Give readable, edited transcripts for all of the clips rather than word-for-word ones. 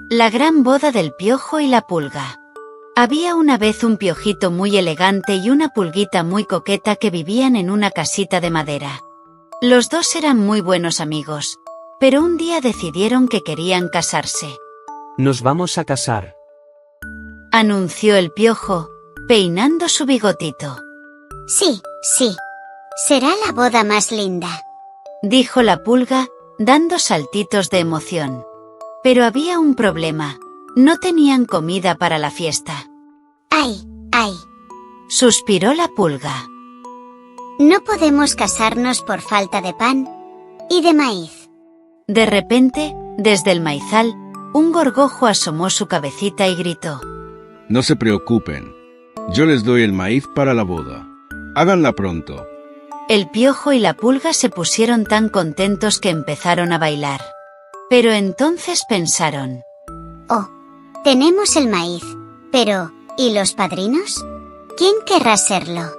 La gran boda del piojo y la pulga. Había una vez un piojito muy elegante y una pulguita muy coqueta que vivían en una casita de madera. Los dos eran muy buenos amigos, pero un día decidieron que querían casarse. Nos vamos a casar, Anunció el piojo, peinando su bigotito. Sí, sí. Será la boda más linda. Dijo la pulga, dando saltitos de emoción. Pero había un problema. No tenían comida para la fiesta. ¡Ay, ay! Suspiró la pulga. No podemos casarnos por falta de pan y de maíz. De repente, desde el maizal, un gorgojo asomó su cabecita y gritó. No se preocupen, yo les doy el maíz para la boda. Háganla pronto. El piojo y la pulga se pusieron tan contentos que empezaron a bailar. Pero entonces pensaron. Oh, tenemos el maíz, pero ¿y los padrinos? ¿Quién querrá serlo?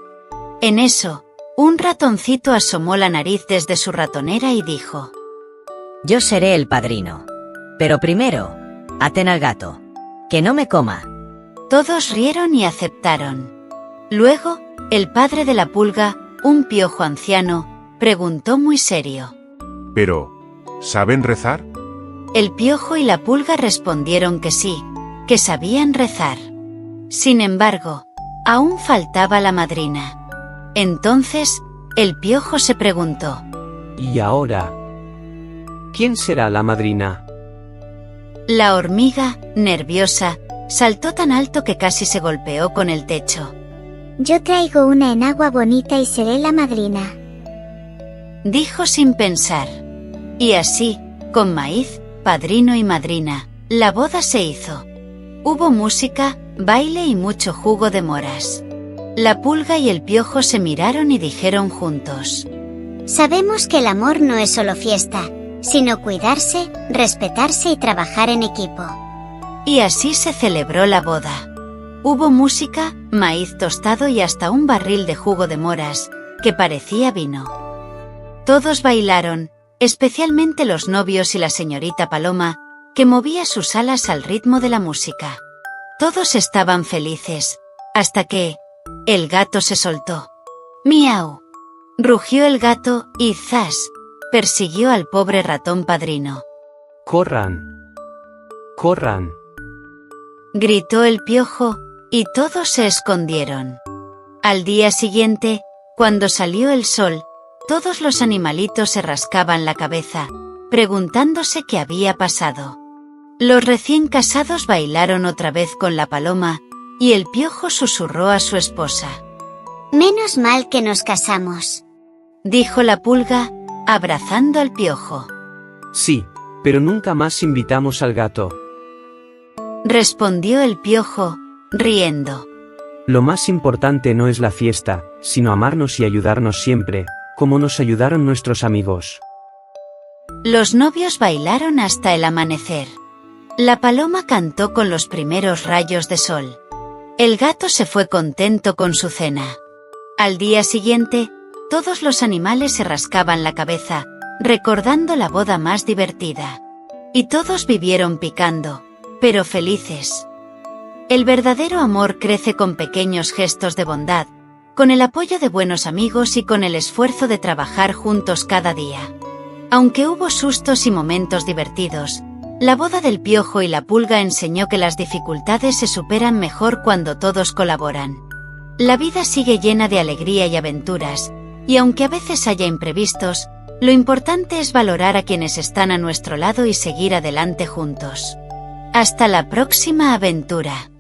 En eso, un ratoncito asomó la nariz desde su ratonera y dijo. Yo seré el padrino. Pero primero, aten al gato. Que no me coma. Todos rieron y aceptaron. Luego, el padre de la pulga, un piojo anciano, preguntó muy serio. Pero, ¿saben rezar? El piojo y la pulga respondieron que sí, que sabían rezar. Sin embargo, aún faltaba la madrina. Entonces, el piojo se preguntó. ¿y ahora? ¿Quién será la madrina? La hormiga, nerviosa, saltó tan alto que casi se golpeó con el techo. Yo traigo una enagua bonita y seré la madrina. Dijo sin pensar. Y así, con maíz, padrino y madrina, la boda se hizo. Hubo música, baile y mucho jugo de moras. La pulga y el piojo se miraron y dijeron juntos. Sabemos que el amor no es solo fiesta, sino cuidarse, respetarse y trabajar en equipo. Y así se celebró la boda. Hubo música, maíz tostado y hasta un barril de jugo de moras, que parecía vino. Todos bailaron, especialmente los novios y la señorita Paloma, que movía sus alas al ritmo de la música. Todos estaban felices, hasta que el gato se soltó. ¡Miau! Rugió el gato y ¡zas! Persiguió al pobre ratón padrino. ¡Corran! ¡Corran! Gritó el piojo, y todos se escondieron. Al día siguiente, cuando salió el sol, todos los animalitos se rascaban la cabeza, preguntándose qué había pasado. Los recién casados bailaron otra vez con la paloma, y el piojo susurró a su esposa. Menos mal que nos casamos. Dijo la pulga, abrazando al piojo. Sí, pero nunca más invitamos al gato. Respondió el piojo, riendo. Lo más importante no es la fiesta, sino amarnos y ayudarnos siempre, como nos ayudaron nuestros amigos. Los novios bailaron hasta el amanecer. La paloma cantó con los primeros rayos de sol. El gato se fue contento con su cena. Al día siguiente, todos los animales se rascaban la cabeza, recordando la boda más divertida. Y todos vivieron picando, pero felices. El verdadero amor crece con pequeños gestos de bondad, con el apoyo de buenos amigos y con el esfuerzo de trabajar juntos cada día. Aunque hubo sustos y momentos divertidos, la boda del piojo y la pulga enseñó que las dificultades se superan mejor cuando todos colaboran. La vida sigue llena de alegría y aventuras, y aunque a veces haya imprevistos, lo importante es valorar a quienes están a nuestro lado y seguir adelante juntos. Hasta la próxima aventura.